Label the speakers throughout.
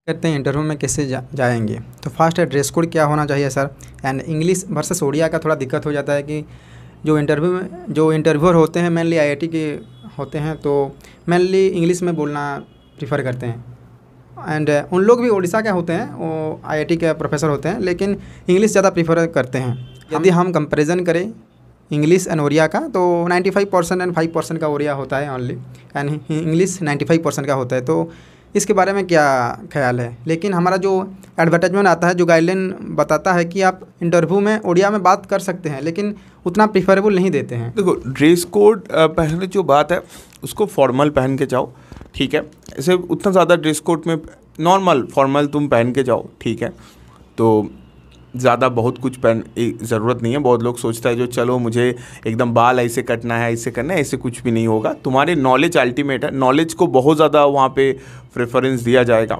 Speaker 1: करते हैं इंटरव्यू में कैसे जाएंगे। तो फर्स्ट है ड्रेस कोड क्या होना चाहिए sir. And English versus Odia का थोड़ा दिक्कत हो जाता है कि जो इंटरव्यूअर होते हैं मेनली आईआईटी के होते हैं, तो मेनली इंग्लिश में बोलना प्रीफर करते हैं। एंड उन लोग भी उड़ीसा के होते हैं, वो आईआईटी के प्रोफेसर होते हैं, लेकिन इंग्लिश ज़्यादा प्रीफर करते हैं। यदि हम कंपैरिजन करें इंग्लिश एंड उड़िया का, तो 95% एंड 5% का उड़िया होता है ओनली, एंड इंग्लिश 95% का होता है। तो इसके बारे में क्या ख्याल है। लेकिन हमारा जो एडवर्टाइजमेंट आता है, जो गाइडलाइन बताता है कि आप इंटरव्यू में उड़िया में बात कर सकते हैं, लेकिन उतना प्रीफरेबल नहीं देते हैं।
Speaker 2: देखो, ड्रेस कोड पहले जो बात है उसको फॉर्मल पहन के जाओ, ठीक है। ऐसे उतना ज़्यादा ड्रेस कोड में नॉर्मल फॉर्मल तुम पहन के जाओ, ठीक है। तो ज़्यादा बहुत कुछ ज़रूरत नहीं है। बहुत लोग सोचता है जो चलो मुझे एकदम बाल ऐसे कटना है, ऐसे करना है, ऐसे कुछ भी नहीं होगा। तुम्हारे नॉलेज अल्टीमेट है, नॉलेज को बहुत ज़्यादा वहाँ पे प्रेफरेंस दिया जाएगा।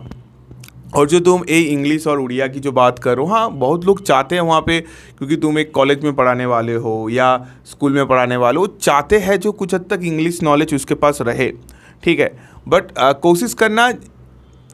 Speaker 2: और जो तुम इंग्लिश और उड़िया की जो बात करो, हाँ बहुत लोग चाहते हैं वहाँ पे, क्योंकि तुम एक कॉलेज में पढ़ाने वाले हो या स्कूल में पढ़ाने वाले हो, चाहते हैं जो कुछ हद तक इंग्लिश नॉलेज उसके पास रहे, ठीक है। बट कोशिश करना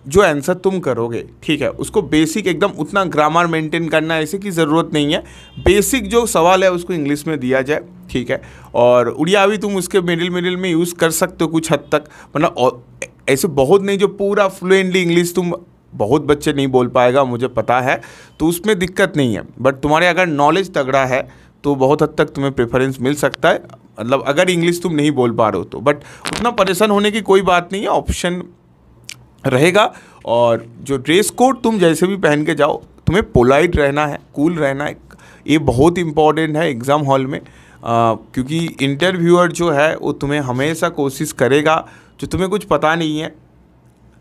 Speaker 2: जो आंसर तुम करोगे, ठीक है, उसको बेसिक एकदम उतना ग्रामर मेंटेन करना ऐसे की ज़रूरत नहीं है। बेसिक जो सवाल है उसको इंग्लिश में दिया जाए, ठीक है। और उड़िया भी तुम उसके मिडिल में यूज़ कर सकते हो कुछ हद तक, मतलब ऐसे बहुत नहीं जो पूरा फ्लुएंटली इंग्लिश तुम, बहुत बच्चे नहीं बोल पाएगा मुझे पता है, तो उसमें दिक्कत नहीं है। बट तुम्हारे अगर नॉलेज तगड़ा है तो बहुत हद तक तुम्हें प्रेफरेंस मिल सकता है, मतलब अगर इंग्लिश तुम नहीं बोल पा रहे हो तो। बट उतना परेशान होने की कोई बात नहीं है, ऑप्शन रहेगा। और जो ड्रेस कोड तुम जैसे भी पहन के जाओ, तुम्हें पोलाइट रहना है, कूल रहना है, ये बहुत इंपॉर्टेंट है एग्ज़ाम हॉल में। क्योंकि इंटरव्यूअर जो है वो तुम्हें हमेशा कोशिश करेगा, जो तुम्हें कुछ पता नहीं है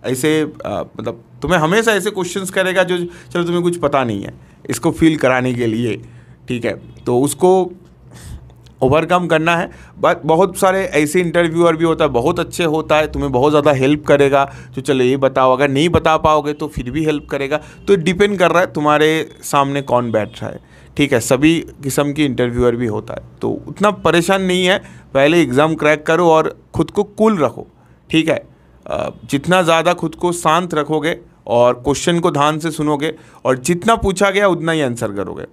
Speaker 2: ऐसे मतलब तुम्हें हमेशा ऐसे क्वेश्चंस करेगा जो चलो तुम्हें कुछ पता नहीं है, इसको फील कराने के लिए, ठीक है। तो उसको ओवरकम करना है। बट बहुत सारे ऐसे इंटरव्यूअर भी होता है, बहुत अच्छे होता है, तुम्हें बहुत ज़्यादा हेल्प करेगा, जो चलो ये बताओ, अगर नहीं बता पाओगे तो फिर भी हेल्प करेगा। तो डिपेंड कर रहा है तुम्हारे सामने कौन बैठ रहा है, ठीक है। सभी किस्म की इंटरव्यूअर भी होता है, तो उतना परेशान नहीं है। पहले एग्ज़ाम क्रैक करो और ख़ुद को कूल रखो, ठीक है। जितना ज़्यादा खुद को शांत रखोगे और क्वेश्चन को ध्यान से सुनोगे और जितना पूछा गया उतना ही आंसर करोगे,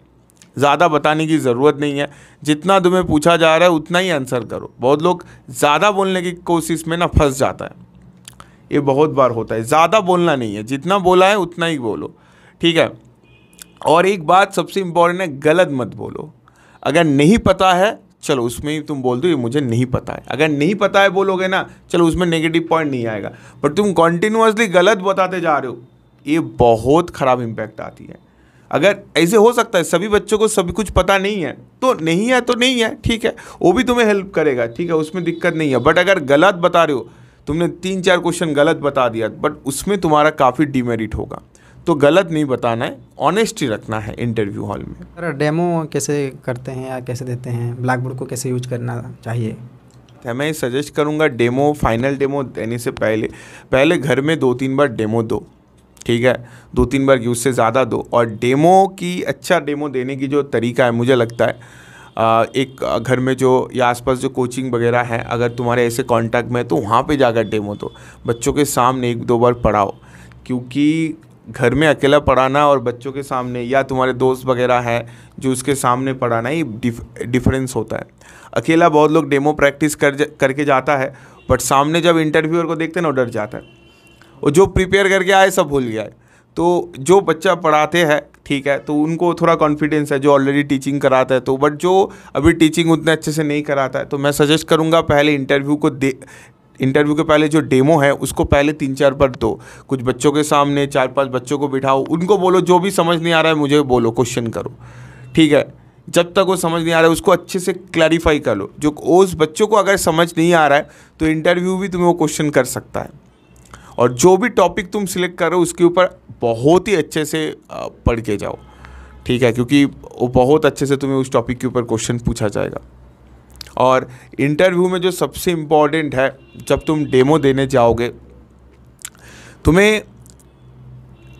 Speaker 2: ज़्यादा बताने की ज़रूरत नहीं है। जितना तुम्हें पूछा जा रहा है उतना ही आंसर करो। बहुत लोग ज़्यादा बोलने की कोशिश में ना फंस जाता है, ये बहुत बार होता है। ज़्यादा बोलना नहीं है, जितना बोला है उतना ही बोलो, ठीक है। और एक बात सबसे इम्पोर्टेंट है, गलत मत बोलो। अगर नहीं पता है चलो उसमें ही तुम बोल दो ये मुझे नहीं पता है। अगर नहीं पता है बोलोगे ना, चलो उसमें नेगेटिव पॉइंट नहीं आएगा। बट तुम कॉन्टिन्यूसली गलत बताते जा रहे हो, ये बहुत ख़राब इम्पैक्ट आती है। अगर ऐसे हो सकता है सभी बच्चों को सभी कुछ पता नहीं है तो नहीं है, तो नहीं है, ठीक है, वो भी तुम्हें हेल्प करेगा, ठीक है, उसमें दिक्कत नहीं है। बट अगर गलत बता रहे हो, तुमने 3-4 क्वेश्चन गलत बता दिया, बट उसमें तुम्हारा काफ़ी डिमेरिट होगा। तो गलत नहीं बताना है, ऑनेस्टी रखना है इंटरव्यू हॉल में।
Speaker 1: सर डेमो कैसे करते हैं या कैसे देते हैं, ब्लैक बोर्ड को कैसे यूज करना चाहिए।
Speaker 2: तो मैं सजेस्ट करूँगा डेमो, फाइनल डेमो देने से पहले घर में 2-3 बार डेमो दो, ठीक है। 2-3 बार यूज़ से ज़्यादा दो। और डेमो की अच्छा डेमो देने की जो तरीका है, मुझे लगता है एक घर में जो या आसपास जो कोचिंग वगैरह है, अगर तुम्हारे ऐसे कांटेक्ट में है तो वहाँ पे जाकर डेमो दो, बच्चों के सामने 1-2 बार पढ़ाओ। क्योंकि घर में अकेला पढ़ाना और बच्चों के सामने या तुम्हारे दोस्त वगैरह है जो उसके सामने पढ़ाना, ये डिफरेंस होता है। अकेला बहुत लोग डेमो प्रैक्टिस करके जाता है, बट सामने जब इंटरव्यूअर को देखते हैं ना, वो डर जाता है, और जो प्रिपेयर करके आए सब भूल गया है। तो जो बच्चा पढ़ाते हैं, ठीक है, तो उनको थोड़ा कॉन्फिडेंस है, जो ऑलरेडी टीचिंग कराता है। तो बट जो अभी टीचिंग उतने अच्छे से नहीं कराता है, तो मैं सजेस्ट करूँगा पहले इंटरव्यू के पहले जो डेमो है उसको पहले 3-4 बार दो। कुछ बच्चों के सामने 4-5 बच्चों को बिठाओ, उनको बोलो जो भी समझ नहीं आ रहा है मुझे बोलो, क्वेश्चन करो, ठीक है। जब तक वो समझ नहीं आ रहा है उसको अच्छे से क्लैरिफाई कर लो। जो उस बच्चों को अगर समझ नहीं आ रहा है तो इंटरव्यू भी तुम्हें वो क्वेश्चन कर सकता है। और जो भी टॉपिक तुम सिलेक्ट करो उसके ऊपर बहुत ही अच्छे से पढ़ के जाओ, ठीक है, क्योंकि वो बहुत अच्छे से तुम्हें उस टॉपिक के ऊपर क्वेश्चन पूछा जाएगा। और इंटरव्यू में जो सबसे इम्पॉर्टेंट है, जब तुम डेमो देने जाओगे, तुम्हें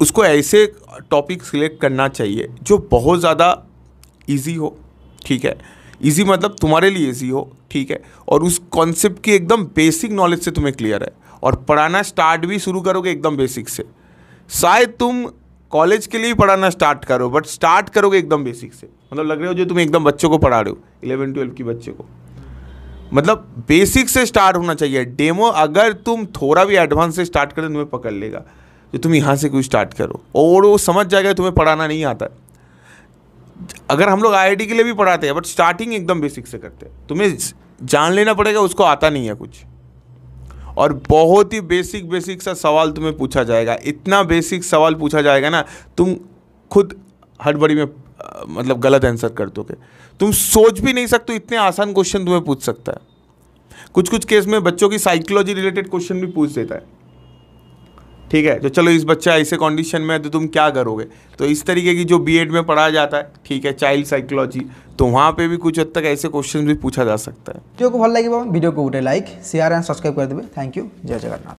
Speaker 2: उसको ऐसे टॉपिक सिलेक्ट करना चाहिए जो बहुत ज़्यादा इजी हो, ठीक है। इजी मतलब तुम्हारे लिए इजी हो, ठीक है, और उस कॉन्सेप्ट की एकदम बेसिक नॉलेज से तुम्हें क्लियर है। और पढ़ाना स्टार्ट भी शुरू करोगे एकदम बेसिक से, शायद तुम कॉलेज के लिए ही पढ़ाना स्टार्ट करो, बट स्टार्ट करोगे एकदम बेसिक से। मतलब लग रहे हो जो तुम एकदम बच्चों को पढ़ा रहे हो, 11-12 की बच्चे को, मतलब बेसिक से स्टार्ट होना चाहिए। डेमो अगर तुम थोड़ा भी एडवांस से स्टार्ट करें तुम्हें पकड़ लेगा, जो तुम यहाँ से कुछ स्टार्ट करो और वो समझ जाएगा तुम्हें पढ़ाना नहीं आता। अगर हम लोग IIT के लिए भी पढ़ाते हैं, बट स्टार्टिंग एकदम बेसिक से करते हैं। तुम्हें जान लेना पड़ेगा उसको आता नहीं है कुछ, और बहुत ही बेसिक सा सवाल तुम्हें पूछा जाएगा। इतना बेसिक सवाल पूछा जाएगा ना, तुम खुद हड़बड़ी में मतलब गलत आंसर कर दोगे। तुम सोच भी नहीं सकते इतने आसान क्वेश्चन तुम्हें पूछ सकता है। कुछ केस में बच्चों की साइकोलॉजी रिलेटेड क्वेश्चन भी पूछ देता है, ठीक है। तो चलो इस बच्चा ऐसे कंडीशन में है तो तुम क्या करोगे, तो इस तरीके की जो B.Ed में पढ़ाया जाता है, ठीक है, चाइल्ड साइकोलॉजी, तो वहाँ पे भी कुछ हद तक ऐसे क्वेश्चन भी पूछा जा सकता है।
Speaker 1: वीडियो को भल लगे वीडियो को गोटे लाइक शेयर एंड सब्सक्राइब कर देवे। Thank you. जय जगन्नाथ।